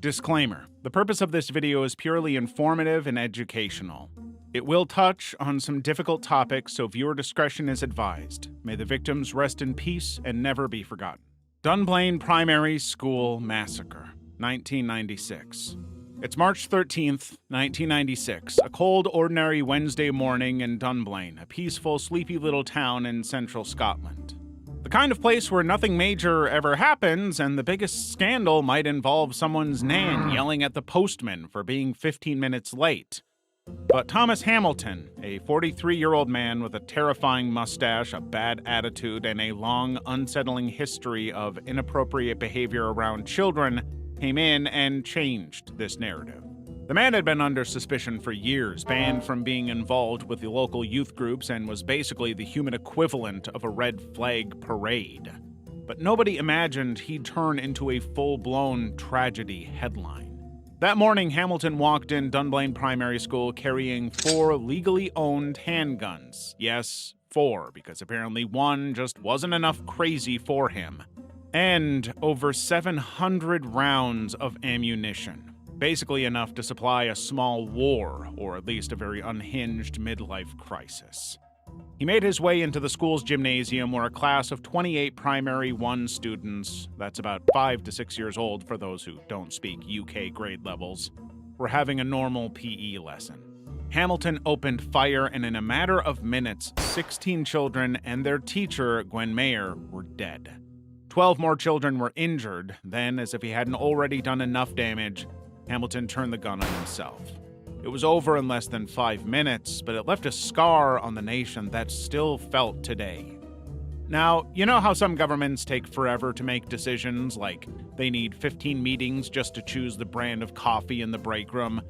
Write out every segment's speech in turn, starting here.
Disclaimer: the purpose of this video is purely informative and educational. It will touch on some difficult topics, so viewer discretion is advised. May the victims rest in peace and never be forgotten. Dunblane Primary School Massacre, 1996. It's March 13th, 1996, a cold, ordinary Wednesday morning in Dunblane, a peaceful, sleepy little town in central Scotland. The kind of place where nothing major ever happens, and the biggest scandal might involve someone's nan yelling at the postman for being 15 minutes late. But Thomas Hamilton, a 43-year-old man with a terrifying mustache, a bad attitude, and a long, unsettling history of inappropriate behavior around children, came in and changed this narrative. The man had been under suspicion for years, banned from being involved with the local youth groups, and was basically the human equivalent of a red flag parade. But nobody imagined he'd turn into a full-blown tragedy headline. That morning, Hamilton walked in Dunblane Primary School carrying 4 legally owned handguns. Yes, 4, because apparently 1 just wasn't enough crazy for him. And over 700 rounds of ammunition. Basically enough to supply a small war, or at least a very unhinged midlife crisis. He made his way into the school's gymnasium where a class of 28 Primary 1 students, that's about 5 to 6 years old for those who don't speak UK grade levels, were having a normal PE lesson. Hamilton opened fire, and in a matter of minutes, 16 children and their teacher, Gwen Mayer, were dead. 12 more children were injured. Then, as if he hadn't already done enough damage, Hamilton turned the gun on himself. It was over in less than 5 minutes, but it left a scar on the nation that still felt today. Now, you know how some governments take forever to make decisions, like they need 15 meetings just to choose the brand of coffee in the break room?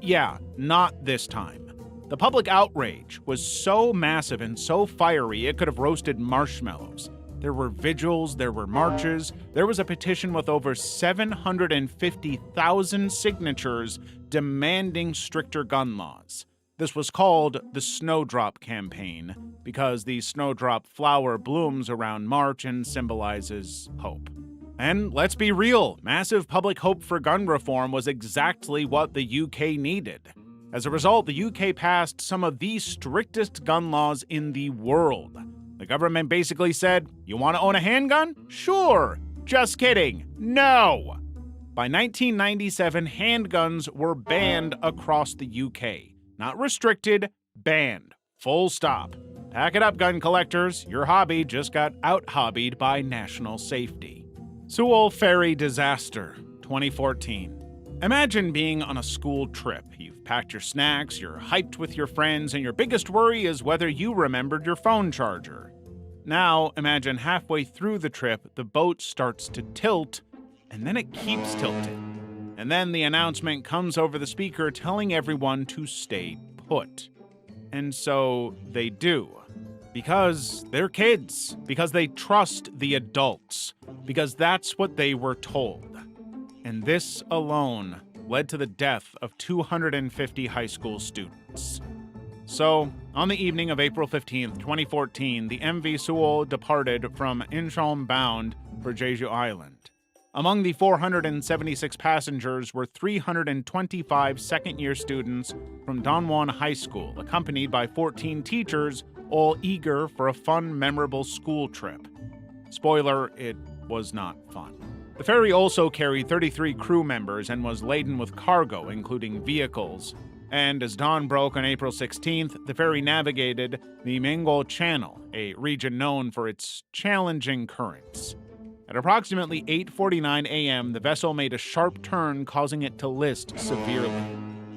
Yeah, not this time. The public outrage was so massive and so fiery it could have roasted marshmallows. There were vigils, there were marches, there was a petition with over 750,000 signatures demanding stricter gun laws. This was called the Snowdrop Campaign, because the snowdrop flower blooms around March and symbolizes hope. And let's be real, massive public hope for gun reform was exactly what the UK needed. As a result, the UK passed some of the strictest gun laws in the world. The government basically said, you want to own a handgun? Sure. Just kidding. No. By 1997, handguns were banned across the UK. Not restricted, banned. Full stop. Pack it up, gun collectors. Your hobby just got out-hobbied by national safety. Sewol Ferry disaster, 2014. Imagine being on a school trip. You've packed your snacks, you're hyped with your friends, and your biggest worry is whether you remembered your phone charger. Now, imagine halfway through the trip, the boat starts to tilt, and then it keeps tilting. And then the announcement comes over the speaker telling everyone to stay put. And so they do. Because they're kids. Because they trust the adults. Because that's what they were told. And this alone led to the death of 250 high school students. So, on the evening of April 15th, 2014, the MV Sewol departed from Incheon bound for Jeju Island. Among the 476 passengers were 325 second-year students from Dongwon High School, accompanied by 14 teachers, all eager for a fun, memorable school trip. Spoiler, it was not fun. The ferry also carried 33 crew members and was laden with cargo, including vehicles. And as dawn broke on April 16th, the ferry navigated the Mengol Channel, a region known for its challenging currents. At approximately 8:49 a.m., the vessel made a sharp turn, causing it to list severely.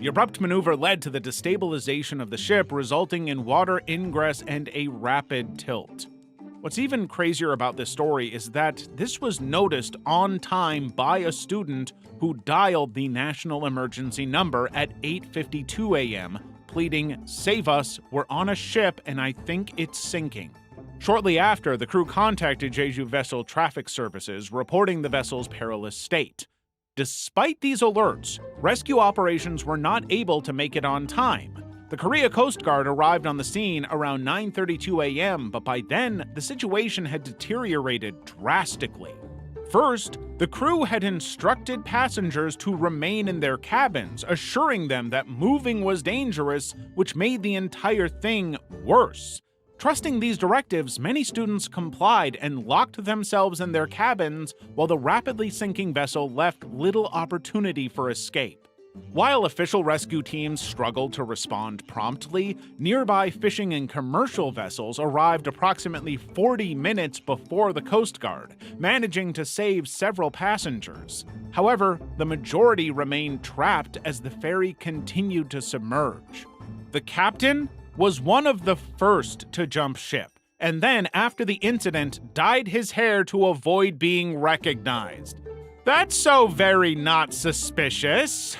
The abrupt maneuver led to the destabilization of the ship, resulting in water ingress and a rapid tilt. What's even crazier about this story is that this was noticed on time by a student who dialed the national emergency number at 8:52 a.m., pleading, "Save us, we're on a ship and I think it's sinking." Shortly after, the crew contacted Jeju Vessel Traffic Services, reporting the vessel's perilous state. Despite these alerts, rescue operations were not able to make it on time. The Korea Coast Guard arrived on the scene around 9:32 a.m., but by then, the situation had deteriorated drastically. First, the crew had instructed passengers to remain in their cabins, assuring them that moving was dangerous, which made the entire thing worse. Trusting these directives, many students complied and locked themselves in their cabins while the rapidly sinking vessel left little opportunity for escape. While official rescue teams struggled to respond promptly, nearby fishing and commercial vessels arrived approximately 40 minutes before the Coast Guard, managing to save several passengers. However, the majority remained trapped as the ferry continued to submerge. The captain was one of the first to jump ship, and then, after the incident, dyed his hair to avoid being recognized. That's so very not suspicious.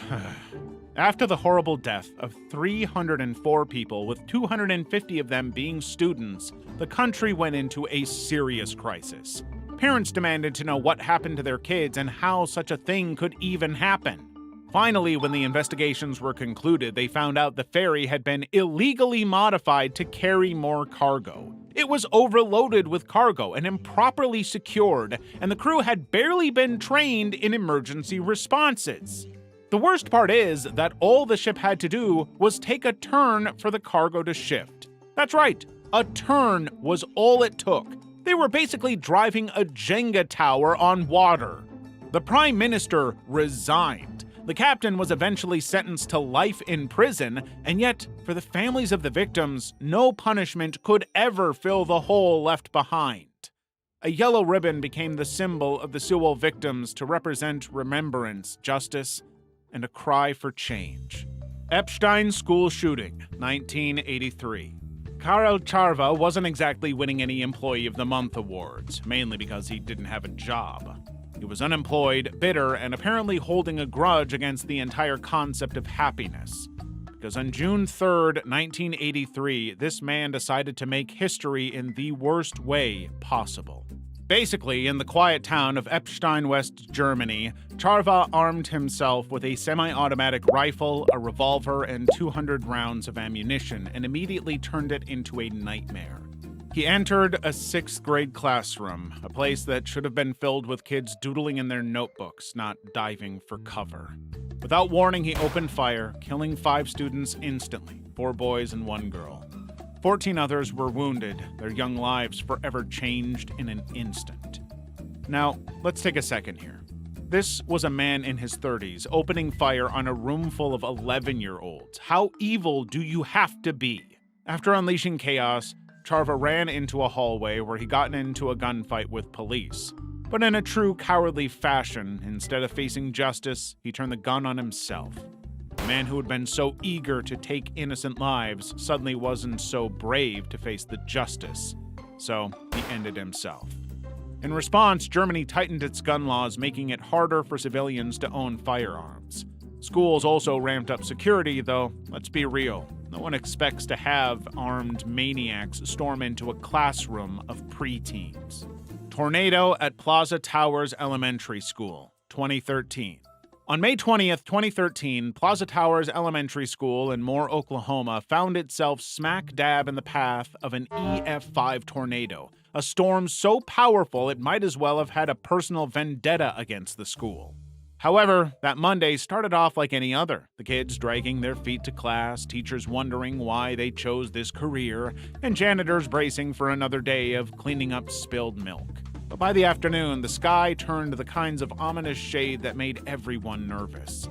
After the horrible death of 304 people, with 250 of them being students, the country went into a serious crisis. Parents demanded to know what happened to their kids and how such a thing could even happen. Finally, when the investigations were concluded, they found out the ferry had been illegally modified to carry more cargo. It was overloaded with cargo and improperly secured, and the crew had barely been trained in emergency responses. The worst part is that all the ship had to do was take a turn for the cargo to shift. That's right, a turn was all it took. They were basically driving a Jenga tower on water. The Prime Minister resigned. The captain was eventually sentenced to life in prison, and yet, for the families of the victims, no punishment could ever fill the hole left behind. A yellow ribbon became the symbol of the Sewol victims to represent remembrance, justice, and a cry for change. Eppstein School Shooting, 1983. Karel Charva wasn't exactly winning any Employee of the Month awards, mainly because he didn't have a job. He was unemployed, bitter, and apparently holding a grudge against the entire concept of happiness. Because on June 3rd, 1983, this man decided to make history in the worst way possible. Basically, in the quiet town of Eppstein, West Germany, Charva armed himself with a semi-automatic rifle, a revolver, and 200 rounds of ammunition, and immediately turned it into a nightmare. He entered a 6th grade classroom, a place that should have been filled with kids doodling in their notebooks, not diving for cover. Without warning, he opened fire, killing 5 students instantly, 4 boys and 1 girl. 14 others were wounded, their young lives forever changed in an instant. Now, let's take a second here. This was a man in his 30s opening fire on a room full of 11-year-olds. How evil do you have to be? After unleashing chaos, Charva ran into a hallway where he got into a gunfight with police. But in a true cowardly fashion, instead of facing justice, he turned the gun on himself. The man who had been so eager to take innocent lives suddenly wasn't so brave to face the justice, so he ended himself. In response, Germany tightened its gun laws, making it harder for civilians to own firearms. Schools also ramped up security, though, let's be real. No one expects to have armed maniacs storm into a classroom of preteens. Tornado at Plaza Towers Elementary School, 2013. On May 20th, 2013, Plaza Towers Elementary School in Moore, Oklahoma found itself smack dab in the path of an EF5 tornado, a storm so powerful it might as well have had a personal vendetta against the school. However, that Monday started off like any other, the kids dragging their feet to class, teachers wondering why they chose this career, and janitors bracing for another day of cleaning up spilled milk. But by the afternoon, the sky turned the kinds of ominous shade that made everyone nervous.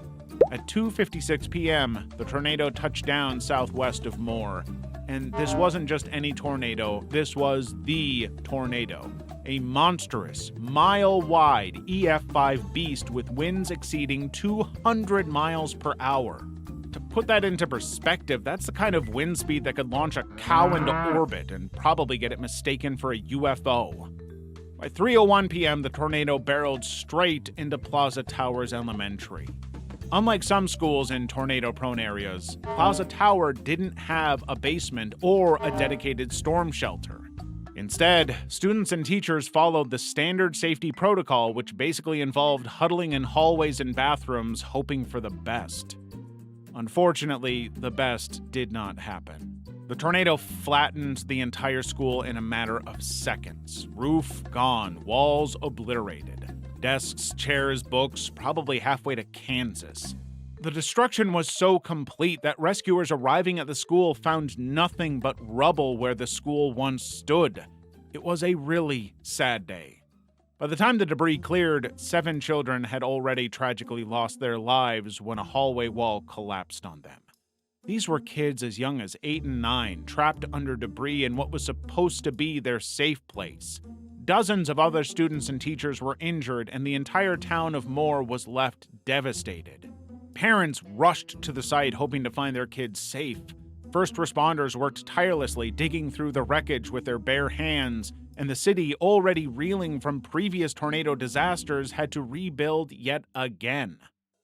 At 2:56 p.m., the tornado touched down southwest of Moore. And this wasn't just any tornado, this was the tornado. A monstrous, mile-wide EF5 beast with winds exceeding 200 miles per hour. To put that into perspective, that's the kind of wind speed that could launch a cow into orbit and probably get it mistaken for a UFO. By 3:01 p.m., the tornado barreled straight into Plaza Towers Elementary. Unlike some schools in tornado-prone areas, Plaza Tower didn't have a basement or a dedicated storm shelter. Instead, students and teachers followed the standard safety protocol, which basically involved huddling in hallways and bathrooms, hoping for the best. Unfortunately, the best did not happen. The tornado flattened the entire school in a matter of seconds. Roof gone, walls obliterated. Desks, chairs, books, probably halfway to Kansas. The destruction was so complete that rescuers arriving at the school found nothing but rubble where the school once stood. It was a really sad day. By the time the debris cleared, 7 children had already tragically lost their lives when a hallway wall collapsed on them. These were kids as young as 8 and 9, trapped under debris in what was supposed to be their safe place. Dozens of other students and teachers were injured, and the entire town of Moore was left devastated. Parents rushed to the site hoping to find their kids safe. First responders worked tirelessly, digging through the wreckage with their bare hands, and the city, already reeling from previous tornado disasters, had to rebuild yet again.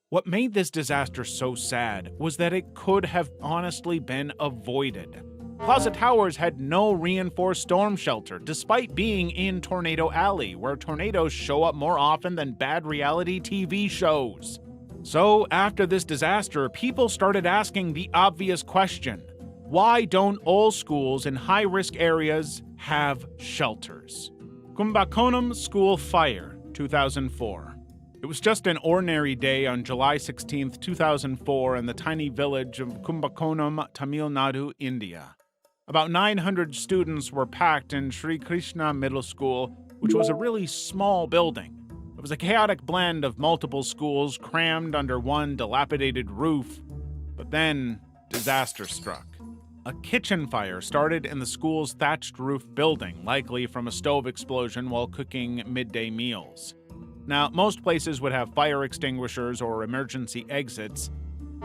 What made this disaster so sad was that it could have honestly been avoided. Plaza Towers had no reinforced storm shelter, despite being in Tornado Alley, where tornadoes show up more often than bad reality TV shows. So, after this disaster, people started asking the obvious question: why don't all schools in high-risk areas have shelters? Kumbakonam School Fire, 2004. It was just an ordinary day on July 16, 2004, in the tiny village of Kumbakonam, Tamil Nadu, India. About 900 students were packed in Sri Krishna Middle School, which was a really small building. It was a chaotic blend of multiple schools crammed under one dilapidated roof. But then, disaster struck. A kitchen fire started in the school's thatched roof building, likely from a stove explosion while cooking midday meals. Now, most places would have fire extinguishers or emergency exits.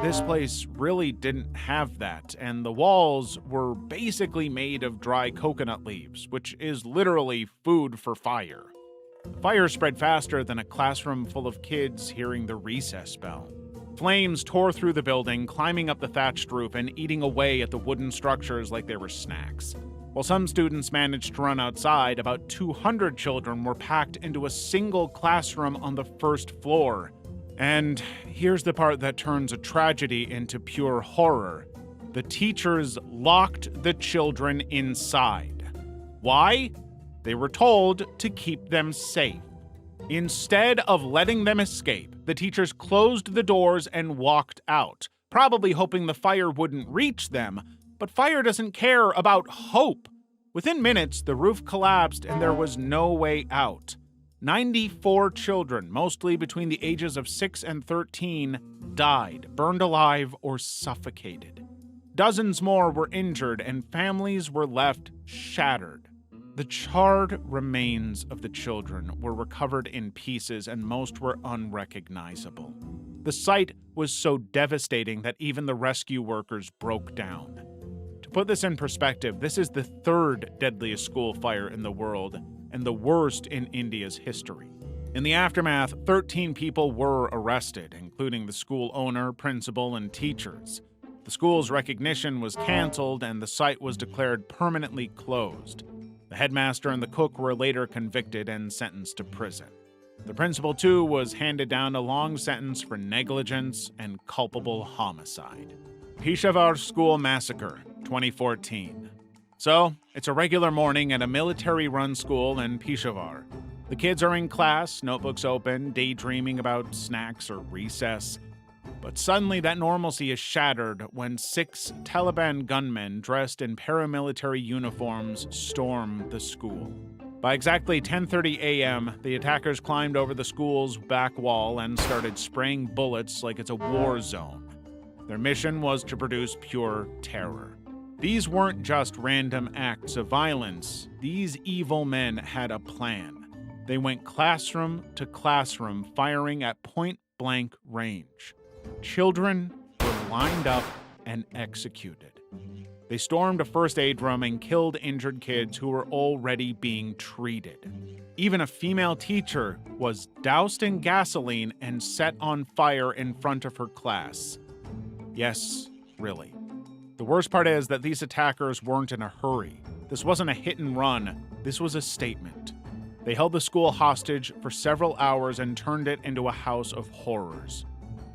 This place really didn't have that, and the walls were basically made of dry coconut leaves, which is literally food for fire. The fire spread faster than a classroom full of kids hearing the recess bell. Flames tore through the building, climbing up the thatched roof and eating away at the wooden structures like they were snacks. While some students managed to run outside, about 200 children were packed into a single classroom on the first floor. And here's the part that turns a tragedy into pure horror. The teachers locked the children inside. Why? They were told to keep them safe. Instead of letting them escape, the teachers closed the doors and walked out, probably hoping the fire wouldn't reach them. But fire doesn't care about hope. Within minutes, the roof collapsed and there was no way out. 94 children, mostly between the ages of 6 and 13, died, burned alive, or suffocated. Dozens more were injured, and families were left shattered. The charred remains of the children were recovered in pieces, and most were unrecognizable. The sight was so devastating that even the rescue workers broke down. To put this in perspective, this is the 3rd deadliest school fire in the world, and the worst in India's history. In the aftermath, 13 people were arrested, including the school owner, principal, and teachers. The school's recognition was canceled, and the site was declared permanently closed. The headmaster and the cook were later convicted and sentenced to prison. The principal, too, was handed down a long sentence for negligence and culpable homicide. Peshawar School Massacre, 2014. So, it's a regular morning at a military-run school in Peshawar. The kids are in class, notebooks open, daydreaming about snacks or recess. But suddenly that normalcy is shattered when 6 Taliban gunmen dressed in paramilitary uniforms storm the school. By exactly 10:30 a.m., the attackers climbed over the school's back wall and started spraying bullets like it's a war zone. Their mission was to produce pure terror. These weren't just random acts of violence. These evil men had a plan. They went classroom to classroom, firing at point-blank range. Children were lined up and executed. They stormed a first aid room and killed injured kids who were already being treated. Even a female teacher was doused in gasoline and set on fire in front of her class. Yes, really. The worst part is that these attackers weren't in a hurry. This wasn't a hit and run. This was a statement. They held the school hostage for several hours and turned it into a house of horrors.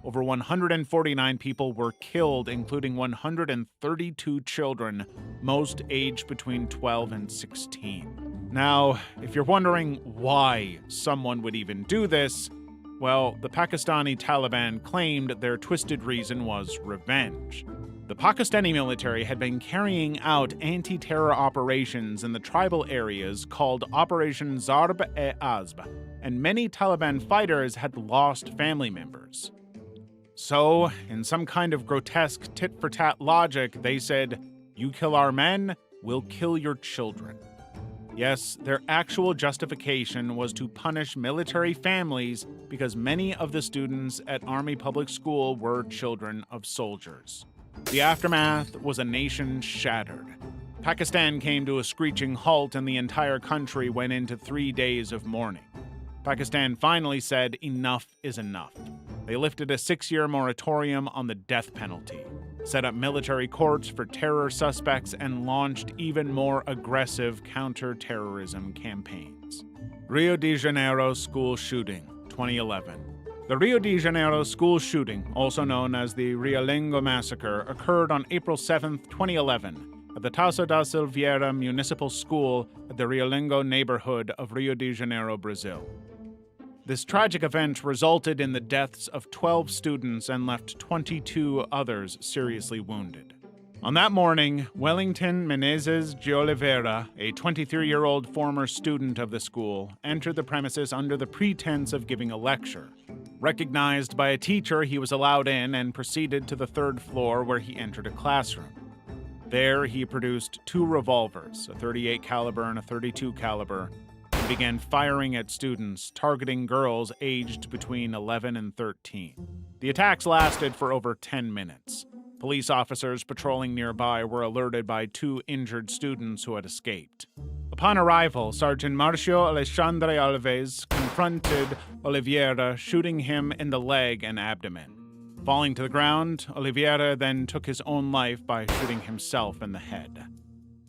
over 149 people were killed, including 132 children, most aged between 12 and 16. Now, if you're wondering why someone would even do this, well, the Pakistani Taliban claimed their twisted reason was revenge. The Pakistani military had been carrying out anti-terror operations in the tribal areas called Operation Zarb-e-Azb, and many Taliban fighters had lost family members. So, in some kind of grotesque tit-for-tat logic, they said, "You kill our men, we'll kill your children." Yes, their actual justification was to punish military families because many of the students at Army Public School were children of soldiers. The aftermath was a nation shattered. Pakistan came to a screeching halt and the entire country went into 3 days of mourning. Pakistan finally said enough is enough. They lifted a 6-year moratorium on the death penalty, set up military courts for terror suspects, and launched even more aggressive counter-terrorism campaigns. Rio de Janeiro School Shooting, 2011. The Rio de Janeiro school shooting, also known as the Realengo Massacre, occurred on April 7, 2011, at the Taça da Silveira Municipal School at the Realengo neighborhood of Rio de Janeiro, Brazil. This tragic event resulted in the deaths of 12 students and left 22 others seriously wounded. On that morning, Wellington Menezes de Oliveira, a 23-year-old former student of the school, entered the premises under the pretense of giving a lecture. Recognized by a teacher, he was allowed in and proceeded to the 3rd floor where he entered a classroom. There, he produced 2 revolvers, a .38 caliber and a .32 caliber, and began firing at students, targeting girls aged between 11 and 13. The attacks lasted for over 10 minutes. Police officers patrolling nearby were alerted by 2 injured students who had escaped. Upon arrival, Sergeant Marcio Alexandre Alves confronted Oliveira, shooting him in the leg and abdomen. Falling to the ground, Oliveira then took his own life by shooting himself in the head.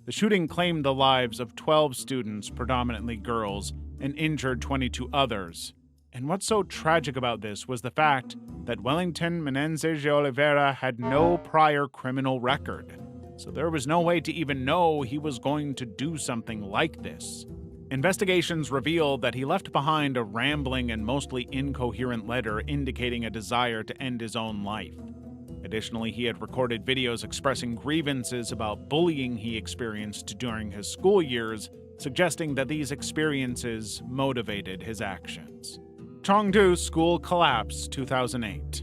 The shooting claimed the lives of 12 students, predominantly girls, and injured 22 others. And what's so tragic about this was the fact that Wellington Menezes de Oliveira had no prior criminal record, so there was no way to even know he was going to do something like this. Investigations revealed that he left behind a rambling and mostly incoherent letter indicating a desire to end his own life. Additionally, he had recorded videos expressing grievances about bullying he experienced during his school years, suggesting that these experiences motivated his actions. Chengdu school collapse, 2008.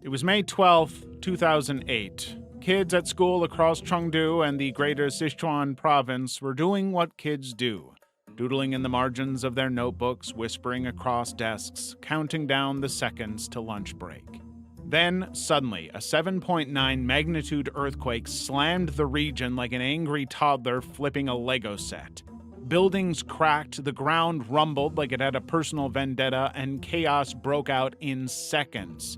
It was May 12, 2008. Kids at school across Chengdu and the greater Sichuan province were doing what kids do, doodling in the margins of their notebooks, whispering across desks, counting down the seconds to lunch break. Then, suddenly, a 7.9 magnitude earthquake slammed the region like an angry toddler flipping a Lego set. Buildings cracked, the ground rumbled like it had a personal vendetta, and chaos broke out in seconds.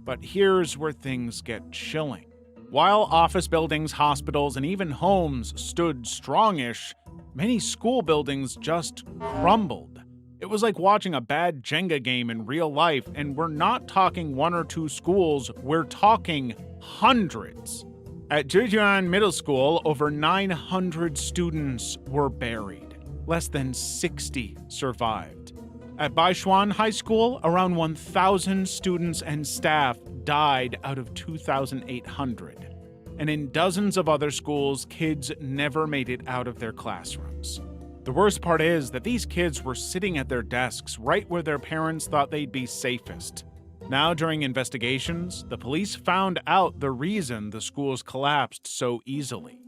But here's where things get chilling. While office buildings, hospitals, and even homes stood strongish, many school buildings just crumbled. It was like watching a bad Jenga game in real life, and we're not talking 1 or 2 schools, we're talking hundreds. At Zhejiang Middle School, over 900 students were buried. Less than 60 survived. At Baishuan High School, around 1,000 students and staff died out of 2,800. And in dozens of other schools, kids never made it out of their classrooms. The worst part is that these kids were sitting at their desks right where their parents thought they'd be safest. Now, during investigations, the police found out the reason the schools collapsed so easily.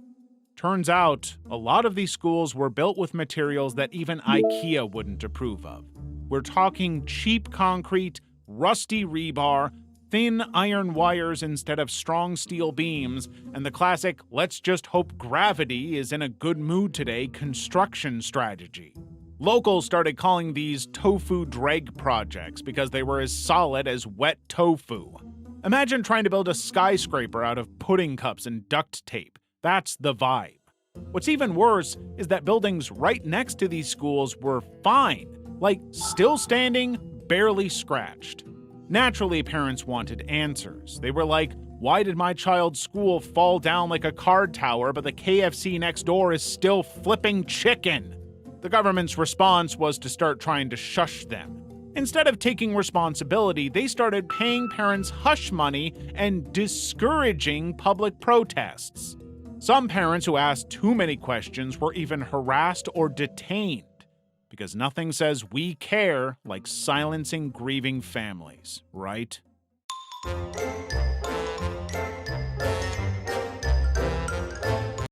Turns out, a lot of these schools were built with materials that even IKEA wouldn't approve of. We're talking cheap concrete, rusty rebar, thin iron wires instead of strong steel beams, and the classic "let's just hope gravity is in a good mood today" construction strategy. Locals started calling these tofu drag projects because they were as solid as wet tofu. Imagine trying to build a skyscraper out of pudding cups and duct tape. That's the vibe. What's even worse is that buildings right next to these schools were fine, like still standing, barely scratched. Naturally, parents wanted answers. They were like, why did my child's school fall down like a card tower, but the KFC next door is still flipping chicken? The government's response was to start trying to shush them. Instead of taking responsibility, they started paying parents hush money and discouraging public protests. Some parents who asked too many questions were even harassed or detained, because nothing says we care like silencing grieving families, right?